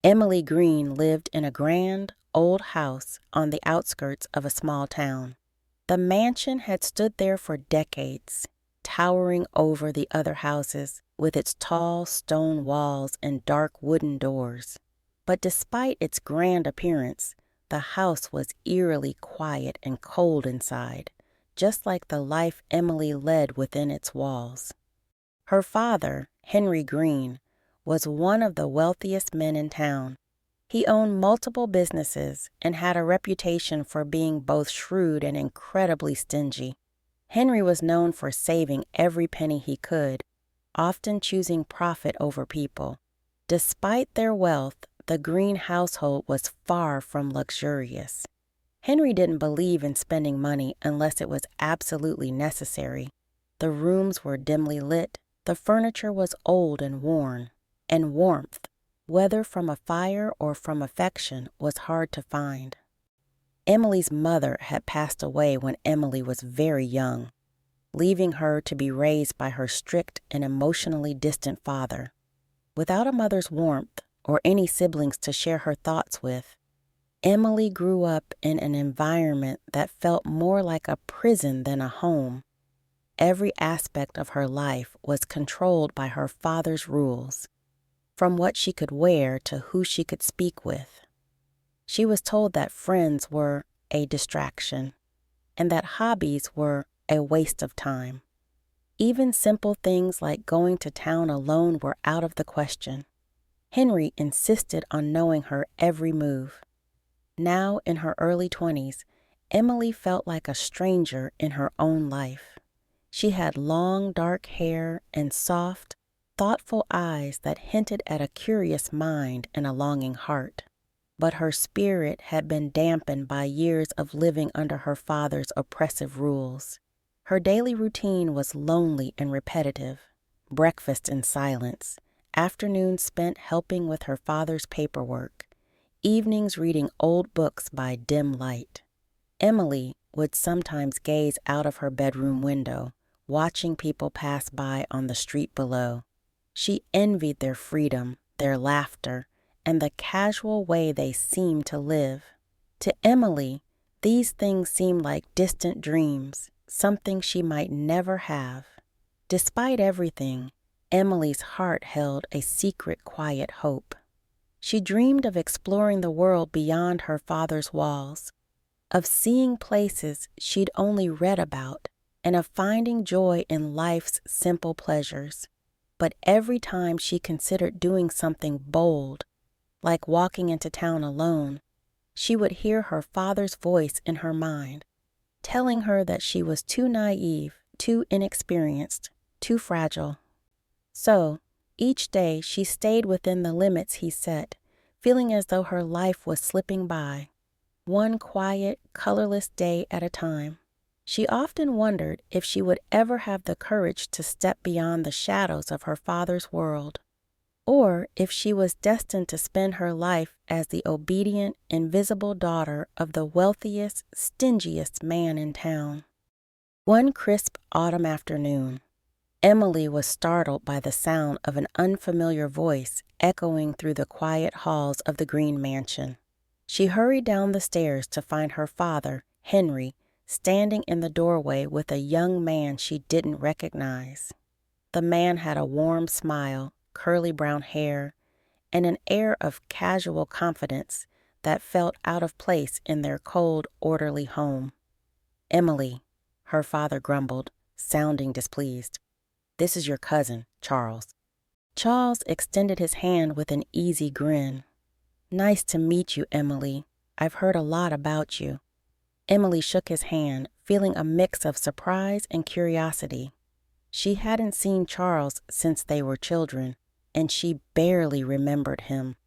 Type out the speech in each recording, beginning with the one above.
Emily Green lived in a grand, old house on the outskirts of a small town. The mansion had stood there for decades, towering over the other houses with its tall stone walls and dark wooden doors. But despite its grand appearance, the house was eerily quiet and cold inside, just like the life Emily led within its walls. Her father, Henry Green, was one of the wealthiest men in town. He owned multiple businesses and had a reputation for being both shrewd and incredibly stingy. Henry was known for saving every penny he could, often choosing profit over people. Despite their wealth, the Green household was far from luxurious. Henry didn't believe in spending money unless it was absolutely necessary. The rooms were dimly lit, the furniture was old and worn, and warmth, whether from a fire or from affection, was hard to find. Emily's mother had passed away when Emily was very young, leaving her to be raised by her strict and emotionally distant father. Without a mother's warmth or any siblings to share her thoughts with, Emily grew up in an environment that felt more like a prison than a home. Every aspect of her life was controlled by her father's rules, from what she could wear to who she could speak with. She was told that friends were a distraction and that hobbies were a waste of time. Even simple things like going to town alone were out of the question. Henry insisted on knowing her every move. Now, in her early 20s, Emily felt like a stranger in her own life. She had long, dark hair and soft, thoughtful eyes that hinted at a curious mind and a longing heart. But her spirit had been dampened by years of living under her father's oppressive rules. Her daily routine was lonely and repetitive. Breakfast in silence, afternoons spent helping with her father's paperwork, evenings reading old books by dim light. Emily would sometimes gaze out of her bedroom window, watching people pass by on the street below. She envied their freedom, their laughter, and the casual way they seemed to live. To Emily, these things seemed like distant dreams, something she might never have. Despite everything, Emily's heart held a secret, quiet hope. She dreamed of exploring the world beyond her father's walls, of seeing places she'd only read about, and of finding joy in life's simple pleasures. But every time she considered doing something bold, like walking into town alone, she would hear her father's voice in her mind, telling her that she was too naive, too inexperienced, too fragile. So, each day she stayed within the limits he set, feeling as though her life was slipping by, one quiet, colorless day at a time. She often wondered if she would ever have the courage to step beyond the shadows of her father's world, or if she was destined to spend her life as the obedient, invisible daughter of the wealthiest, stingiest man in town. One crisp autumn afternoon, Emily was startled by the sound of an unfamiliar voice echoing through the quiet halls of the Green mansion. She hurried down the stairs to find her father, Henry, standing in the doorway with a young man she didn't recognize. The man had a warm smile, curly brown hair, and an air of casual confidence that felt out of place in their cold, orderly home. "Emily," her father grumbled, sounding displeased. "This is your cousin, Charles." Charles extended his hand with an easy grin. "Nice to meet you, Emily. I've heard a lot about you." Emily shook his hand, feeling a mix of surprise and curiosity. She hadn't seen Charles since they were children, and she barely remembered him.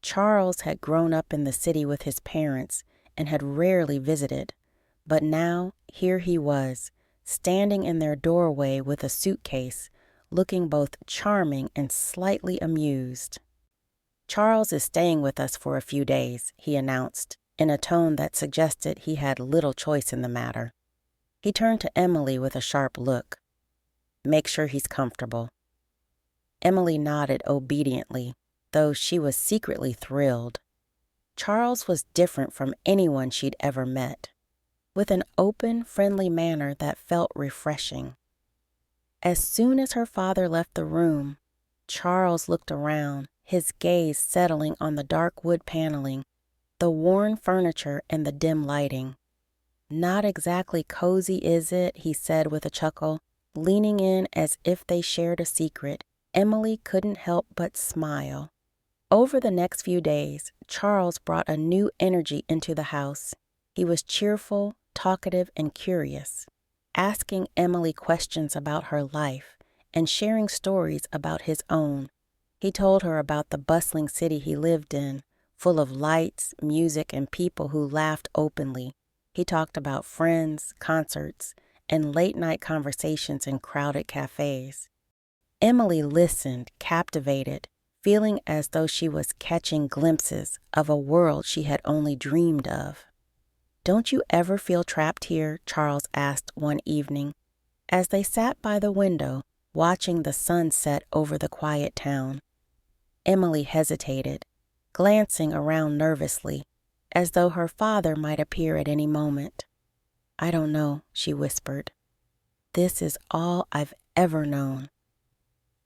Charles had grown up in the city with his parents and had rarely visited, but now here he was, standing in their doorway with a suitcase, looking both charming and slightly amused. "Charles is staying with us for a few days," he announced, in a tone that suggested he had little choice in the matter. He turned to Emily with a sharp look. "Make sure he's comfortable." Emily nodded obediently, though she was secretly thrilled. Charles was different from anyone she'd ever met, with an open, friendly manner that felt refreshing. As soon as her father left the room, Charles looked around, his gaze settling on the dark wood paneling, the worn furniture, and the dim lighting. "Not exactly cozy, is it?" he said with a chuckle, leaning in as if they shared a secret. Emily couldn't help but smile. Over the next few days, Charles brought a new energy into the house. He was cheerful, talkative, and curious, asking Emily questions about her life and sharing stories about his own. He told her about the bustling city he lived in, full of lights, music, and people who laughed openly. He talked about friends, concerts, and late-night conversations in crowded cafes. Emily listened, captivated, feeling as though she was catching glimpses of a world she had only dreamed of. "Don't you ever feel trapped here?" Charles asked one evening, as they sat by the window, watching the sun set over the quiet town. Emily hesitated, glancing around nervously, as though her father might appear at any moment. "I don't know," she whispered. "This is all I've ever known."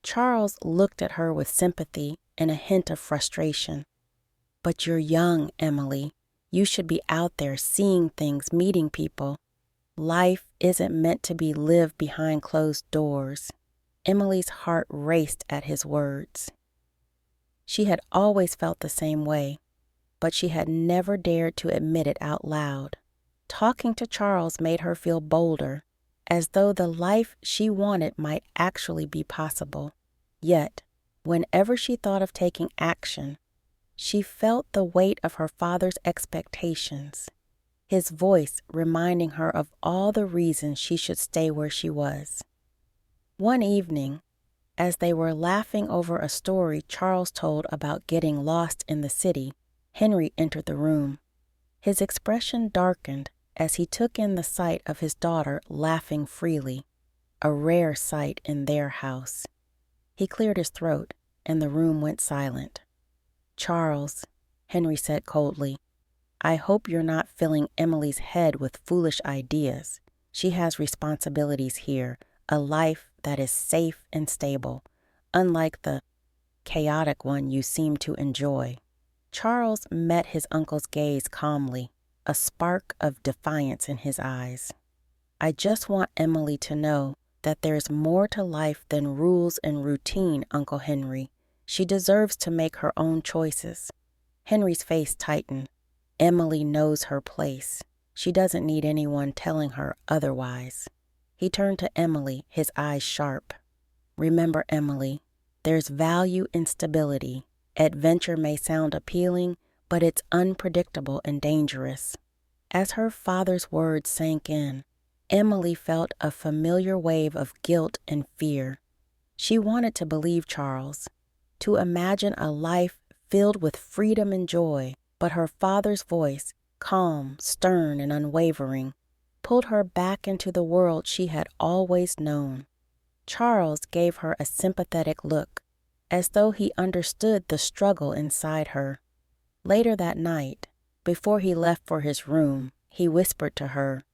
Charles looked at her with sympathy and a hint of frustration. "But you're young, Emily. You should be out there seeing things, meeting people. Life isn't meant to be lived behind closed doors." Emily's heart raced at his words. She had always felt the same way, but she had never dared to admit it out loud. Talking to Charles made her feel bolder, as though the life she wanted might actually be possible. Yet, whenever she thought of taking action, she felt the weight of her father's expectations, his voice reminding her of all the reasons she should stay where she was. One evening, as they were laughing over a story Charles told about getting lost in the city, Henry entered the room. His expression darkened as he took in the sight of his daughter laughing freely, a rare sight in their house. He cleared his throat, and the room went silent. "Charles," Henry said coldly, "I hope you're not filling Emily's head with foolish ideas. She has responsibilities here, a life that is safe and stable, unlike the chaotic one you seem to enjoy." Charles met his uncle's gaze calmly, a spark of defiance in his eyes. "I just want Emily to know that there's more to life than rules and routine, Uncle Henry. She deserves to make her own choices." Henry's face tightened. "Emily knows her place. She doesn't need anyone telling her otherwise." He turned to Emily, his eyes sharp. "Remember, Emily, there's value in stability. Adventure may sound appealing, but it's unpredictable and dangerous." As her father's words sank in, Emily felt a familiar wave of guilt and fear. She wanted to believe Charles, to imagine a life filled with freedom and joy, but her father's voice, calm, stern, and unwavering, pulled her back into the world she had always known. Charles gave her a sympathetic look, as though he understood the struggle inside her. Later that night, before he left for his room, he whispered to her,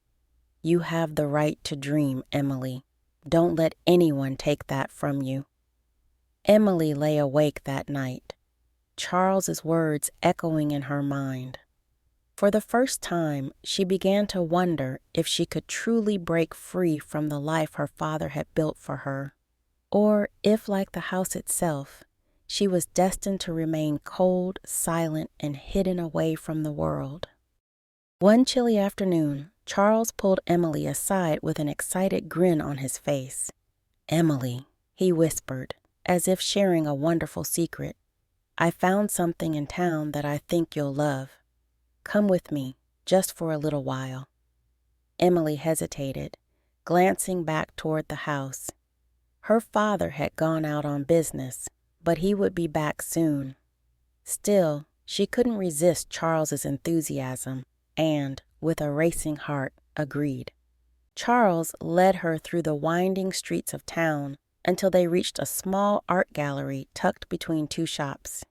"You have the right to dream, Emily. Don't let anyone take that from you." Emily lay awake that night, Charles's words echoing in her mind. For the first time, she began to wonder if she could truly break free from the life her father had built for her, or if, like the house itself, she was destined to remain cold, silent, and hidden away from the world. One chilly afternoon, Charles pulled Emily aside with an excited grin on his face. "Emily," he whispered, as if sharing a wonderful secret, "I found something in town that I think you'll love. Come with me, just for a little while." Emily hesitated, glancing back toward the house. Her father had gone out on business, but he would be back soon. Still, she couldn't resist Charles's enthusiasm and, with a racing heart, agreed. Charles led her through the winding streets of town until they reached a small art gallery tucked between two shops.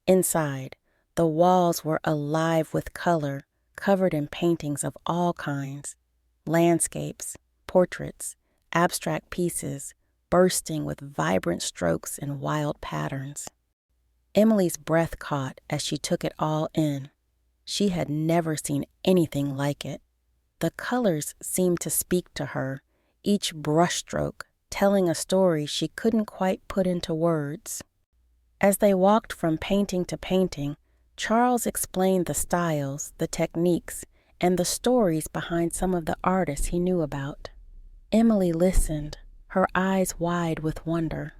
Inside, the walls were alive with color, covered in paintings of all kinds, landscapes, portraits, abstract pieces, bursting with vibrant strokes and wild patterns. Emily's breath caught as she took it all in. She had never seen anything like it. The colors seemed to speak to her, each brushstroke telling a story she couldn't quite put into words. As they walked from painting to painting, Charles explained the styles, the techniques, and the stories behind some of the artists he knew about. Emily listened, her eyes wide with wonder.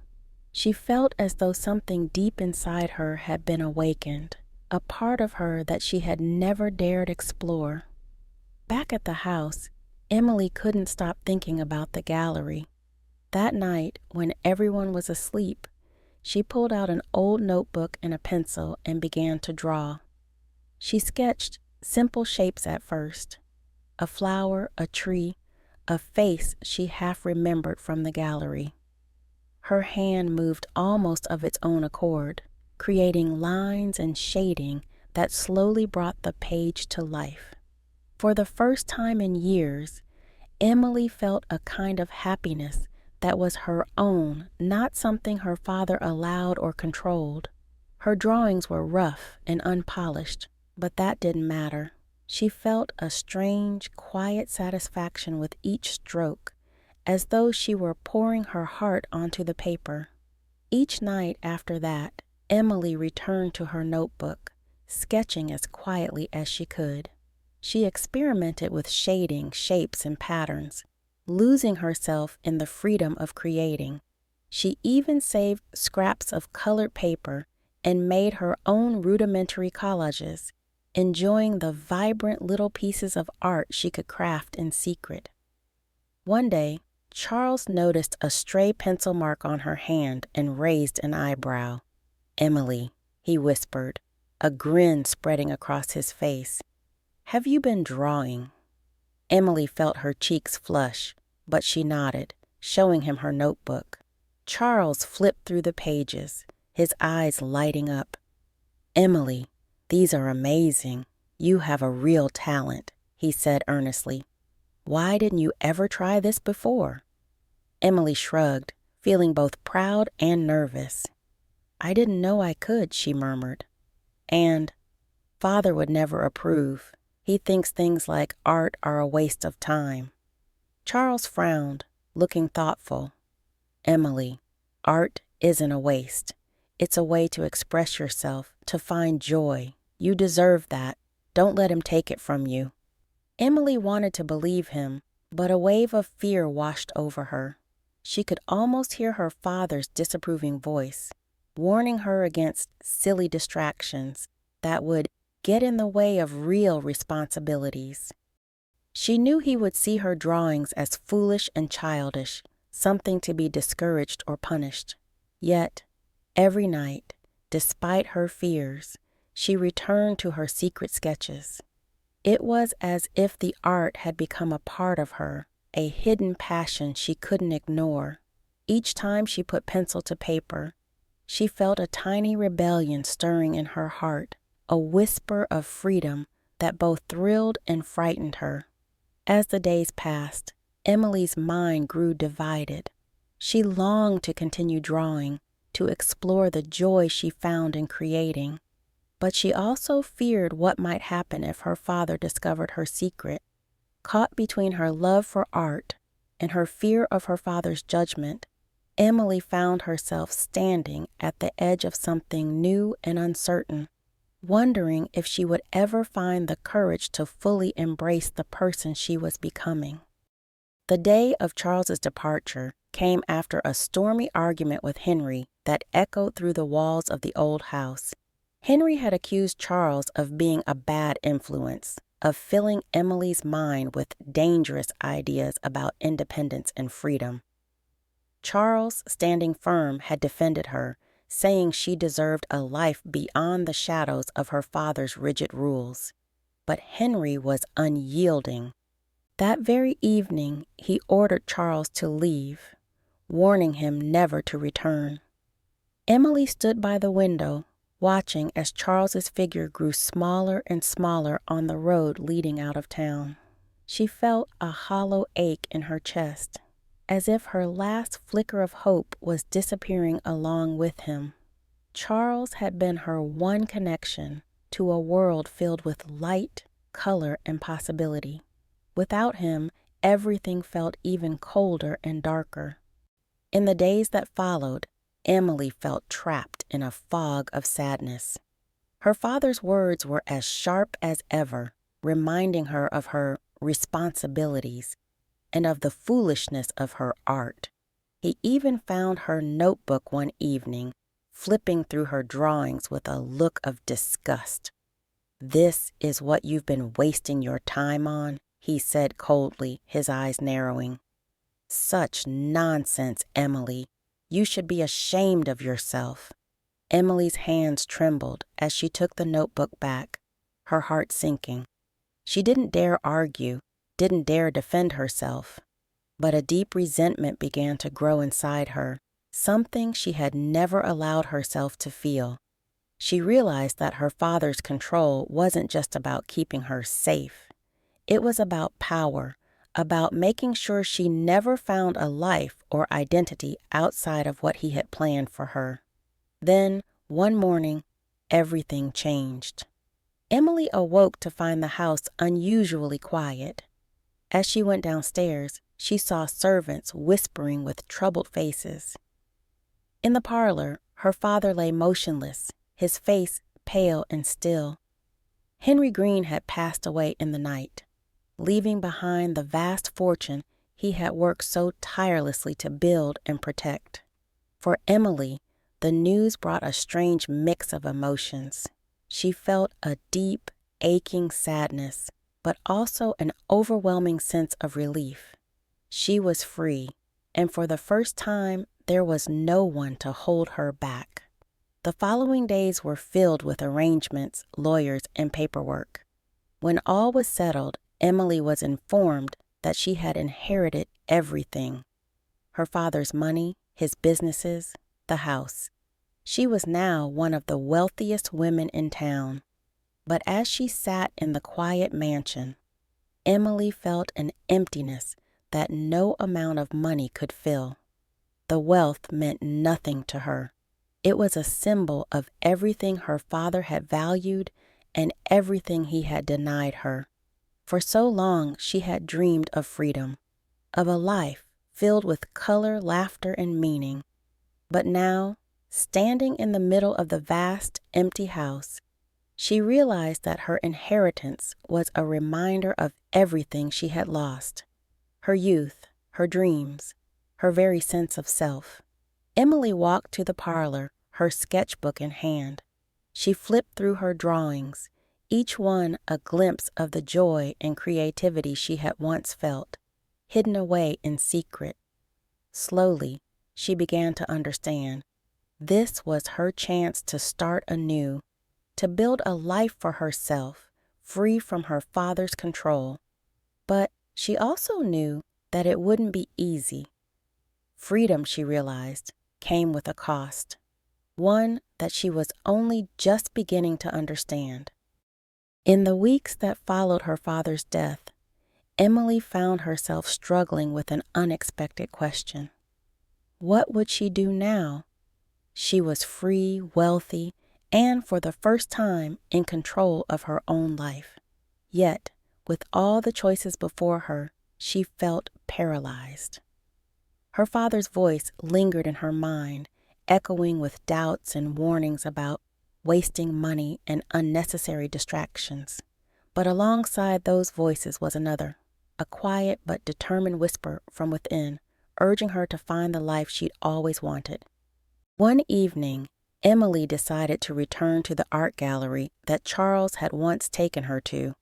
She felt as though something deep inside her had been awakened, a part of her that she had never dared explore. Back at the house, Emily couldn't stop thinking about the gallery. That night, when everyone was asleep, she pulled out an old notebook and a pencil and began to draw. She sketched simple shapes at first: a flower, a tree, a face she half remembered from the gallery. Her hand moved almost of its own accord, creating lines and shading that slowly brought the page to life. For the first time in years, Emily felt a kind of happiness that was her own, not something her father allowed or controlled. Her drawings were rough and unpolished, but that didn't matter. She felt a strange, quiet satisfaction with each stroke, as though she were pouring her heart onto the paper. Each night after that, Emily returned to her notebook, sketching as quietly as she could. She experimented with shading, shapes, and patterns, losing herself in the freedom of creating. She even saved scraps of colored paper and made her own rudimentary collages, enjoying the vibrant little pieces of art she could craft in secret. One day, Charles noticed a stray pencil mark on her hand and raised an eyebrow. "Emily," he whispered, a grin spreading across his face. "Have you been drawing?" Emily felt her cheeks flush, but she nodded, showing him her notebook. Charles flipped through the pages, his eyes lighting up. "Emily, these are amazing. You have a real talent," he said earnestly. "Why didn't you ever try this before?" Emily shrugged, feeling both proud and nervous. "I didn't know I could," she murmured. "And Father would never approve. He thinks things like art are a waste of time." Charles frowned, looking thoughtful. "Emily, art isn't a waste. It's a way to express yourself, to find joy. You deserve that. Don't let him take it from you." Emily wanted to believe him, but a wave of fear washed over her. She could almost hear her father's disapproving voice, warning her against silly distractions that would get in the way of real responsibilities. She knew he would see her drawings as foolish and childish, something to be discouraged or punished. Yet, every night, despite her fears, she returned to her secret sketches. It was as if the art had become a part of her, a hidden passion she couldn't ignore. Each time she put pencil to paper, she felt a tiny rebellion stirring in her heart, a whisper of freedom that both thrilled and frightened her. As the days passed, Emily's mind grew divided. She longed to continue drawing, to explore the joy she found in creating. But she also feared what might happen if her father discovered her secret. Caught between her love for art and her fear of her father's judgment, Emily found herself standing at the edge of something new and uncertain, wondering if she would ever find the courage to fully embrace the person she was becoming. The day of Charles's departure came after a stormy argument with Henry that echoed through the walls of the old house. Henry had accused Charles of being a bad influence, of filling Emily's mind with dangerous ideas about independence and freedom. Charles, standing firm, had defended her, saying she deserved a life beyond the shadows of her father's rigid rules. But Henry was unyielding. That very evening, he ordered Charles to leave, warning him never to return. Emily stood by the window, watching as Charles's figure grew smaller and smaller on the road leading out of town. She felt a hollow ache in her chest, as if her last flicker of hope was disappearing along with him. Charles had been her one connection to a world filled with light, color, and possibility. Without him, everything felt even colder and darker. In the days that followed, Emily felt trapped in a fog of sadness. Her father's words were as sharp as ever, reminding her of her responsibilities and of the foolishness of her art. He even found her notebook one evening, flipping through her drawings with a look of disgust. "This is what you've been wasting your time on?" he said coldly, his eyes narrowing. "Such nonsense, Emily. You should be ashamed of yourself." Emily's hands trembled as she took the notebook back, her heart sinking. She didn't dare argue, didn't dare defend herself. But a deep resentment began to grow inside her, something she had never allowed herself to feel. She realized that her father's control wasn't just about keeping her safe. It was about power, about making sure she never found a life or identity outside of what he had planned for her. Then, one morning, everything changed. Emily awoke to find the house unusually quiet. As she went downstairs, she saw servants whispering with troubled faces. In the parlor, her father lay motionless, his face pale and still. Henry Green had passed away in the night, leaving behind the vast fortune he had worked so tirelessly to build and protect. For Emily, the news brought a strange mix of emotions. She felt a deep, aching sadness, but also an overwhelming sense of relief. She was free, and for the first time, there was no one to hold her back. The following days were filled with arrangements, lawyers, and paperwork. When all was settled, Emily was informed that she had inherited everything: her father's money, his businesses, the house. She was now one of the wealthiest women in town. But as she sat in the quiet mansion, Emily felt an emptiness that no amount of money could fill. The wealth meant nothing to her. It was a symbol of everything her father had valued and everything he had denied her. For so long she had dreamed of freedom, of a life filled with color, laughter, and meaning. But now, standing in the middle of the vast, empty house, she realized that her inheritance was a reminder of everything she had lost: her youth, her dreams, her very sense of self. Emily walked to the parlor, her sketchbook in hand. She flipped through her drawings, each one a glimpse of the joy and creativity she had once felt, hidden away in secret. Slowly, she began to understand. This was her chance to start anew, to build a life for herself, free from her father's control. But she also knew that it wouldn't be easy. Freedom, she realized, came with a cost, one that she was only just beginning to understand. In the weeks that followed her father's death, Emily found herself struggling with an unexpected question. What would she do now? She was free, wealthy, and for the first time in control of her own life. Yet, with all the choices before her, she felt paralyzed. Her father's voice lingered in her mind, echoing with doubts and warnings about wasting money and unnecessary distractions. But alongside those voices was another, a quiet but determined whisper from within, urging her to find the life she'd always wanted. One evening, Emily decided to return to the art gallery that Charles had once taken her to.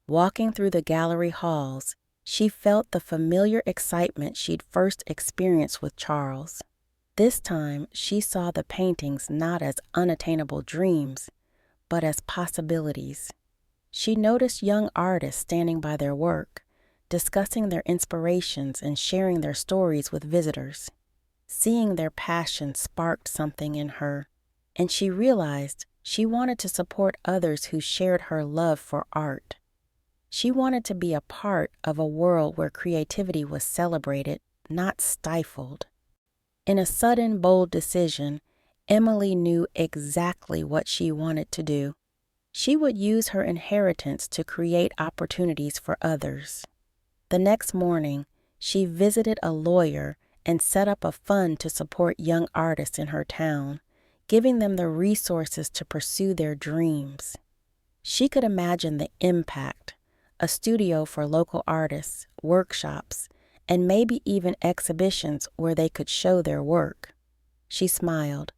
Walking through the gallery halls, she felt the familiar excitement she'd first experienced with Charles. This time, she saw the paintings not as unattainable dreams, but as possibilities. She noticed young artists standing by their work, discussing their inspirations and sharing their stories with visitors. Seeing their passion sparked something in her, and she realized She wanted to support others who shared her love for art. She wanted to be a part of a world where creativity was celebrated, not stifled. In a sudden, bold decision, Emily knew exactly what she wanted to do. She would use her inheritance to create opportunities for others. The next morning, she visited a lawyer and set up a fund to support young artists in her town, giving them the resources to pursue their dreams. She could imagine the impact: a studio for local artists, workshops, and maybe even exhibitions where they could show their work. She smiled,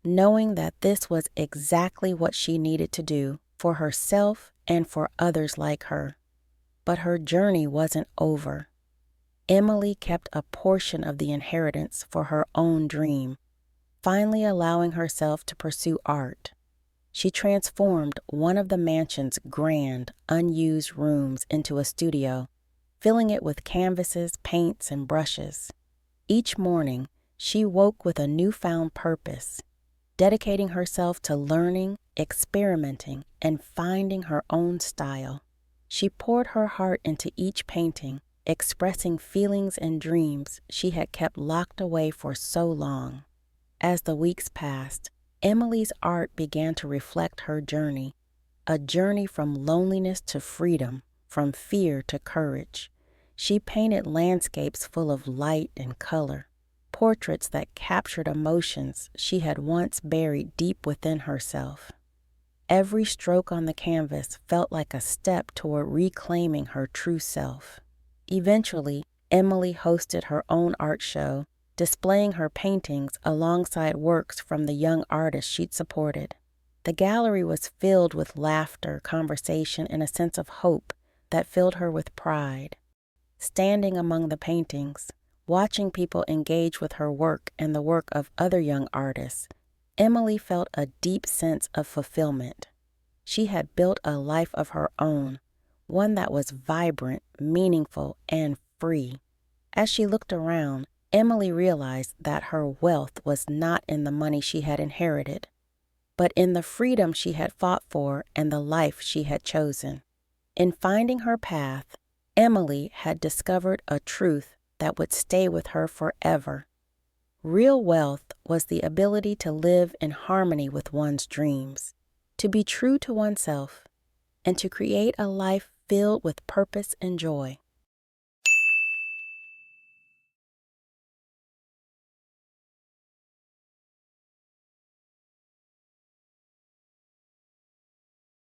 knowing that this was exactly what she needed to do for herself and for others like her. But her journey wasn't over. Emily kept a portion of the inheritance for her own dream, finally allowing herself to pursue art. She transformed one of the mansion's grand, unused rooms into a studio, filling it with canvases, paints, and brushes. Each morning, she woke with a newfound purpose, dedicating herself to learning, experimenting, and finding her own style. She poured her heart into each painting, expressing feelings and dreams she had kept locked away for so long. As the weeks passed, Emily's art began to reflect her journey, a journey from loneliness to freedom, from fear to courage. She painted landscapes full of light and color, portraits that captured emotions she had once buried deep within herself. Every stroke on the canvas felt like a step toward reclaiming her true self. Eventually, Emily hosted her own art show, displaying her paintings alongside works from the young artists she'd supported. The gallery was filled with laughter, conversation, and a sense of hope that filled her with pride. Standing among the paintings, watching people engage with her work and the work of other young artists, Emily felt a deep sense of fulfillment. She had built a life of her own, one that was vibrant, meaningful, and free. As she looked around, Emily realized that her wealth was not in the money she had inherited, but in the freedom she had fought for and the life she had chosen. In finding her path, Emily had discovered a truth that would stay with her forever. Real wealth was the ability to live in harmony with one's dreams, to be true to oneself, and to create a life filled with purpose and joy.